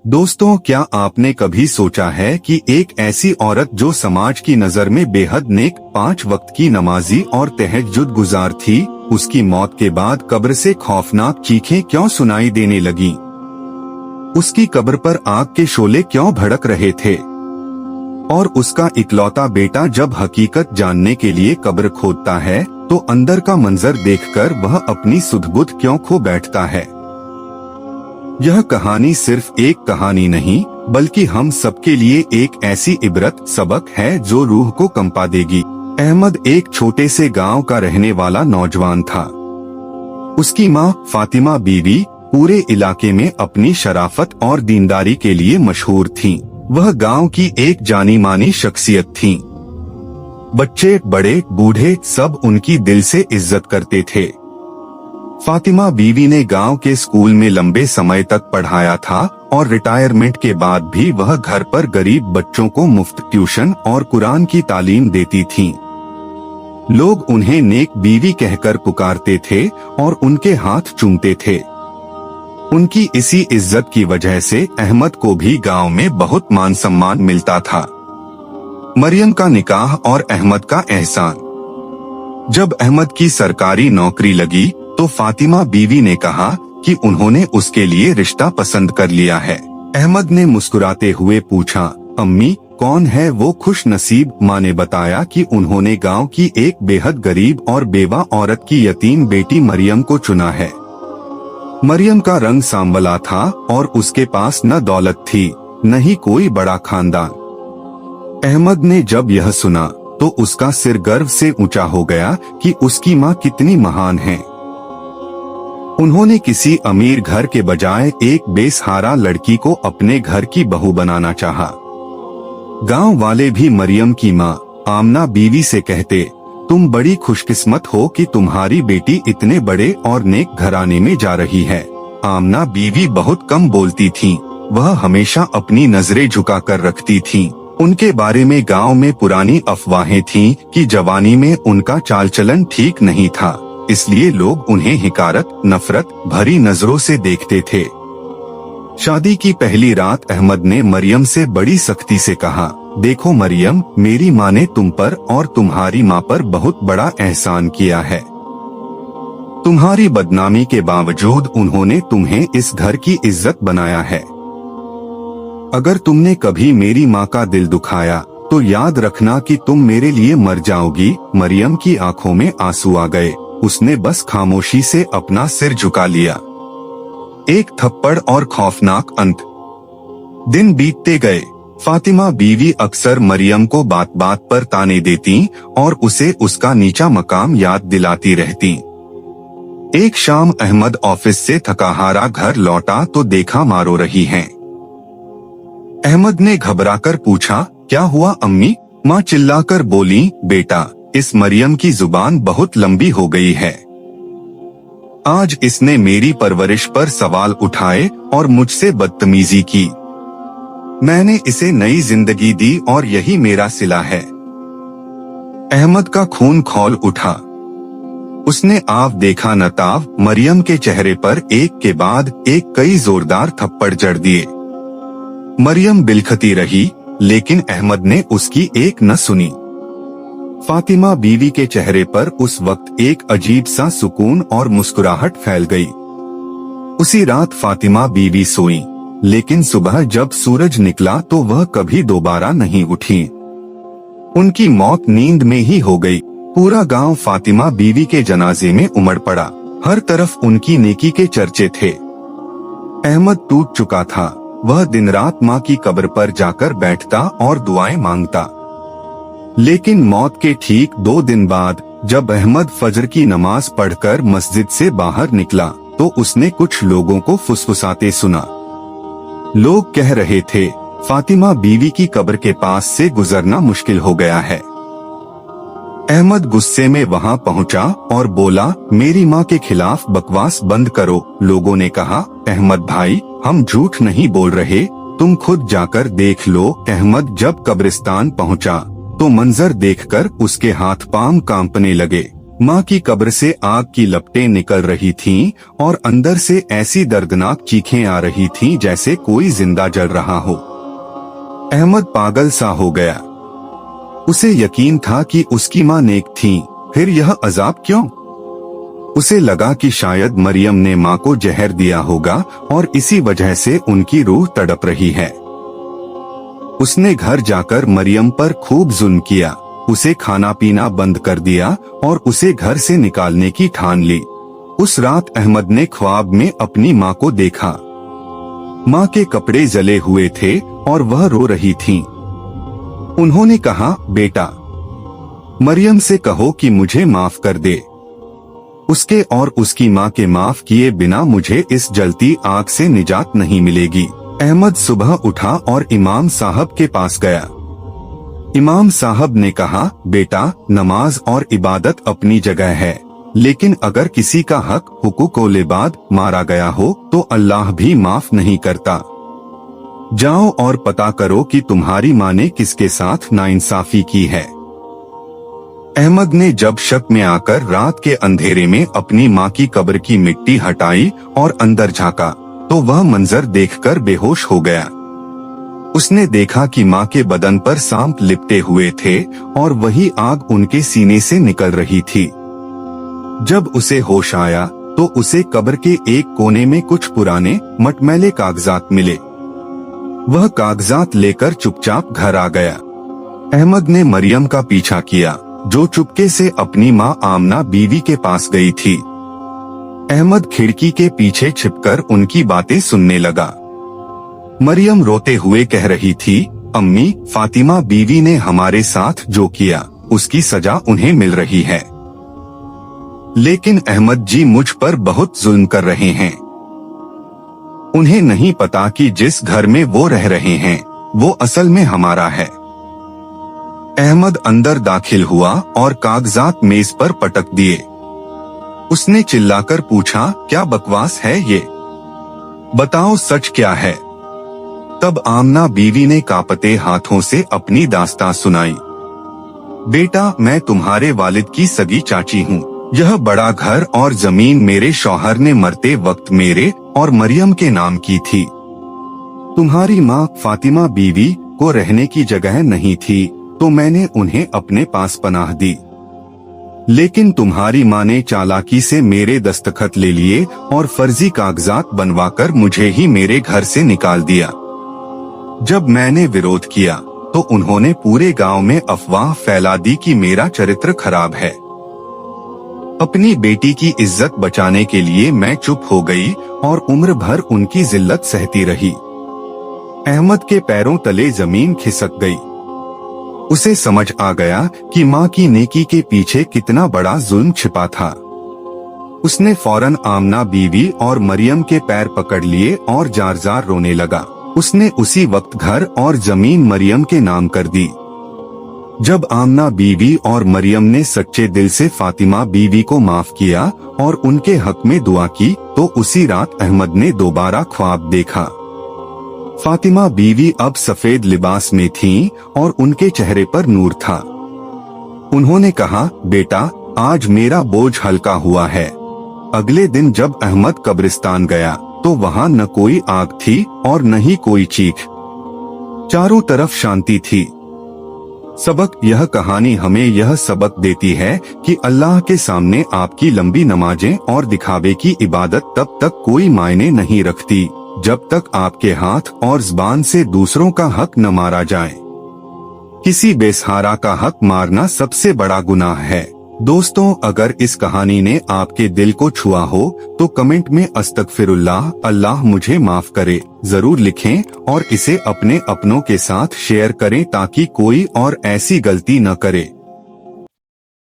दोस्तों, क्या आपने कभी सोचा है कि एक ऐसी औरत जो समाज की नजर में बेहद नेक, 5 वक्त की नमाजी और तहज्जुद गुजार थी, उसकी मौत के बाद कब्र से खौफनाक चीखें क्यों सुनाई देने लगीं? उसकी कब्र पर आग के शोले क्यों भड़क रहे थे? और उसका इकलौता बेटा जब हकीकत जानने के लिए कब्र खोदता है तो अंदर का मंजर देखकर वह अपनी सुध-बुध क्यों खो बैठता है? यह कहानी सिर्फ एक कहानी नहीं, बल्कि हम सबके लिए एक ऐसी इबरत सबक है जो रूह को कंपा देगी। अहमद एक छोटे से गांव का रहने वाला नौजवान था। उसकी मां फातिमा बीवी पूरे इलाके में अपनी शराफत और दीनदारी के लिए मशहूर थीं। वह गांव की एक जानी मानी शख्सियत थीं। बच्चे, बड़े, बूढ़े सब उनकी दिल से इज्जत करते थे। फातिमा बीवी ने गांव के स्कूल में लंबे समय तक पढ़ाया था और रिटायरमेंट के बाद भी वह घर पर गरीब बच्चों को मुफ्त ट्यूशन और कुरान की तालीम देती थीं। लोग उन्हें नेक बीवी कहकर पुकारते थे और उनके हाथ चूमते थे। उनकी इसी इज्जत की वजह से अहमद को भी गांव में बहुत मान सम्मान मिलता था। मरियम का निकाह और अहमद का एहसान। जब अहमद की सरकारी नौकरी लगी तो फातिमा बीवी ने कहा कि उन्होंने उसके लिए रिश्ता पसंद कर लिया है। अहमद ने मुस्कुराते हुए पूछा, अम्मी, कौन है वो खुश नसीब? माँ ने बताया कि उन्होंने गांव की एक बेहद गरीब और बेवा औरत की यतीम बेटी मरियम को चुना है। मरियम का रंग सांवला था और उसके पास न दौलत थी, न ही कोई बड़ा खानदान। अहमद ने जब यह सुना तो उसका सिर गर्व से ऊंचा हो गया कि उसकी माँ कितनी महान है। उन्होंने किसी अमीर घर के बजाय एक बेसहारा लड़की को अपने घर की बहू बनाना चाहा। गांव वाले भी मरियम की माँ आमना बीवी से कहते, तुम बड़ी खुशकिस्मत हो कि तुम्हारी बेटी इतने बड़े और नेक घराने में जा रही है। आमना बीवी बहुत कम बोलती थीं, वह हमेशा अपनी नजरें झुकाकर रखती थीं। उनके बारे में गांव में पुरानी अफवाहें थीं कि जवानी में उनका चाल चलन ठीक नहीं था, इसलिए लोग उन्हें हिकारत, नफरत भरी नजरों से देखते थे। शादी की पहली रात अहमद ने मरियम से बड़ी सख्ती से कहा, देखो मरियम, मेरी माँ ने तुम पर और तुम्हारी माँ पर बहुत बड़ा एहसान किया है। तुम्हारी बदनामी के बावजूद उन्होंने तुम्हें इस घर की इज्जत बनाया है। अगर तुमने कभी मेरी माँ का दिल दुखाया तो याद रखना कि तुम मेरे लिए मर जाओगी। मरियम की आंखों में आंसू आ गए। उसने बस खामोशी से अपना सिर झुका लिया। एक थप्पड़ और खौफनाक अंत। दिन बीतते गए। फातिमा बीवी अक्सर मरियम को बात बात पर ताने देती और उसे उसका नीचा मकाम याद दिलाती रहती। एक शाम अहमद ऑफिस से थका हारा घर लौटा तो देखा माँ रो रही हैं। अहमद ने घबराकर पूछा, क्या हुआ अम्मी? माँ चिल्लाकर बोली, बेटा, इस मरियम की जुबान बहुत लंबी हो गई है। आज इसने मेरी परवरिश पर सवाल उठाए और मुझसे बदतमीजी की। मैंने इसे नई जिंदगी दी और यही मेरा सिला है। अहमद का खून खौल उठा। उसने आव देखा न ताव मरियम के चेहरे पर एक के बाद एक कई जोरदार थप्पड़ जड़ दिए। मरियम बिलखती रही, लेकिन अहमद ने उसकी एक न सुनी। फातिमा बीवी के चेहरे पर उस वक्त एक अजीब सा सुकून और मुस्कुराहट फैल गई। उसी रात फातिमा बीवी सोई, लेकिन सुबह जब सूरज निकला तो वह कभी दोबारा नहीं उठी। उनकी मौत नींद में ही हो गई। पूरा गांव फातिमा बीवी के जनाजे में उमड़ पड़ा। हर तरफ उनकी नेकी के चर्चे थे। अहमद टूट चुका था। वह दिन रात माँ की कब्र पर जाकर बैठता और दुआएं मांगता। लेकिन मौत के ठीक 2 दिन बाद जब अहमद फजर की नमाज पढ़कर मस्जिद से बाहर निकला तो उसने कुछ लोगों को फुसफुसाते सुना। लोग कह रहे थे, फातिमा बीवी की कब्र के पास से गुजरना मुश्किल हो गया है। अहमद गुस्से में वहां पहुंचा और बोला, मेरी माँ के खिलाफ बकवास बंद करो। लोगों ने कहा, अहमद भाई, हम झूठ नहीं बोल रहे, तुम खुद जाकर देख लो। अहमद जब कब्रिस्तान पहुंचा तो मंजर देखकर उसके हाथ पांव कांपने लगे। माँ की कब्र से आग की लपटें निकल रही थीं और अंदर से ऐसी दर्दनाक चीखें आ रही थीं जैसे कोई जिंदा जल रहा हो। अहमद पागल सा हो गया। उसे यकीन था कि उसकी माँ नेक थी, फिर यह अजाब क्यों? उसे लगा कि शायद मरियम ने माँ को जहर दिया होगा और इसी वजह से उनकी रूह तड़प रही है। उसने घर जाकर मरियम पर खूब जुल्म किया, उसे खाना पीना बंद कर दिया और उसे घर से निकालने की ठान ली। उस रात अहमद ने ख्वाब में अपनी माँ को देखा। माँ के कपड़े जले हुए थे और वह रो रही थीं। उन्होंने कहा, बेटा, मरियम से कहो कि मुझे माफ कर दे। उसके और उसकी माँ के माफ किए बिना मुझे इस जलती आग से निजात नहीं मिलेगी। अहमद सुबह उठा और इमाम साहब के पास गया। इमाम साहब ने कहा, बेटा, नमाज और इबादत अपनी जगह है, लेकिन अगर किसी का हक हुकूक बाद मारा गया हो तो अल्लाह भी माफ नहीं करता। जाओ और पता करो कि तुम्हारी माँ ने किसके साथ नाइंसाफी की है। अहमद ने जब शक में आकर रात के अंधेरे में अपनी माँ की कब्र की मिट्टी हटाई और अंदर झांका तो वह मंजर देखकर बेहोश हो गया। उसने देखा कि माँ के बदन पर सांप लिपटे हुए थे और वही आग उनके सीने से निकल रही थी। जब उसे होश आया तो उसे कब्र के एक कोने में कुछ पुराने मटमैले कागजात मिले। वह कागजात लेकर चुपचाप घर आ गया। अहमद ने मरियम का पीछा किया, जो चुपके से अपनी माँ आमना बीवी के पास गई थी। अहमद खिड़की के पीछे छिपकर उनकी बातें सुनने लगा। मरियम रोते हुए कह रही थी, अम्मी, फातिमा बीवी ने हमारे साथ जो किया उसकी सजा उन्हें मिल रही है, लेकिन अहमद जी मुझ पर बहुत जुल्म कर रहे हैं। उन्हें नहीं पता कि जिस घर में वो रह रहे हैं वो असल में हमारा है। अहमद अंदर दाखिल हुआ और कागजात मेज पर पटक दिए। उसने चिल्लाकर पूछा, क्या बकवास है ये? बताओ सच क्या है? तब आमना बीवी ने कांपते हाथों से अपनी दास्तां सुनाई। बेटा, मैं तुम्हारे वालिद की सगी चाची हूँ। यह बड़ा घर और जमीन मेरे शौहर ने मरते वक्त मेरे और मरियम के नाम की थी। तुम्हारी माँ फातिमा बीवी को रहने की जगह नहीं थी तो मैंने उन्हें अपने पास पनाह दी, लेकिन तुम्हारी माँ ने चालाकी से मेरे दस्तखत ले लिए और फर्जी कागजात बनवाकर मुझे ही मेरे घर से निकाल दिया। जब मैंने विरोध किया तो उन्होंने पूरे गांव में अफवाह फैला दी कि मेरा चरित्र खराब है। अपनी बेटी की इज्जत बचाने के लिए मैं चुप हो गई और उम्र भर उनकी जिल्लत सहती रही। अहमद के पैरों तले जमीन खिसक गई। उसे समझ आ गया कि माँ की नेकी के पीछे कितना बड़ा जुल्म छिपा था। उसने फौरन आमना बीवी और मरियम के पैर पकड़ लिए और जार जार रोने लगा। उसने उसी वक्त घर और जमीन मरियम के नाम कर दी। जब आमना बीवी और मरियम ने सच्चे दिल से फातिमा बीवी को माफ किया और उनके हक में दुआ की तो उसी रात अहमद ने दोबारा ख्वाब देखा। फातिमा बीवी अब सफेद लिबास में थीं और उनके चेहरे पर नूर था। उन्होंने कहा, बेटा, आज मेरा बोझ हल्का हुआ है। अगले दिन जब अहमद कब्रिस्तान गया तो वहाँ न कोई आग थी और न ही कोई चीख। चारों तरफ शांति थी। सबक, यह कहानी हमें यह सबक देती है कि अल्लाह के सामने आपकी लंबी नमाजें और दिखावे की इबादत तब तक कोई मायने नहीं रखती जब तक आपके हाथ और ज़बान से दूसरों का हक न मारा जाए। किसी बेसहारा का हक मारना सबसे बड़ा गुनाह है। दोस्तों, अगर इस कहानी ने आपके दिल को छुआ हो तो कमेंट में अस्तगफिरुल्लाह, अल्लाह मुझे माफ करे जरूर लिखें और इसे अपने अपनों के साथ शेयर करें ताकि कोई और ऐसी गलती न करे।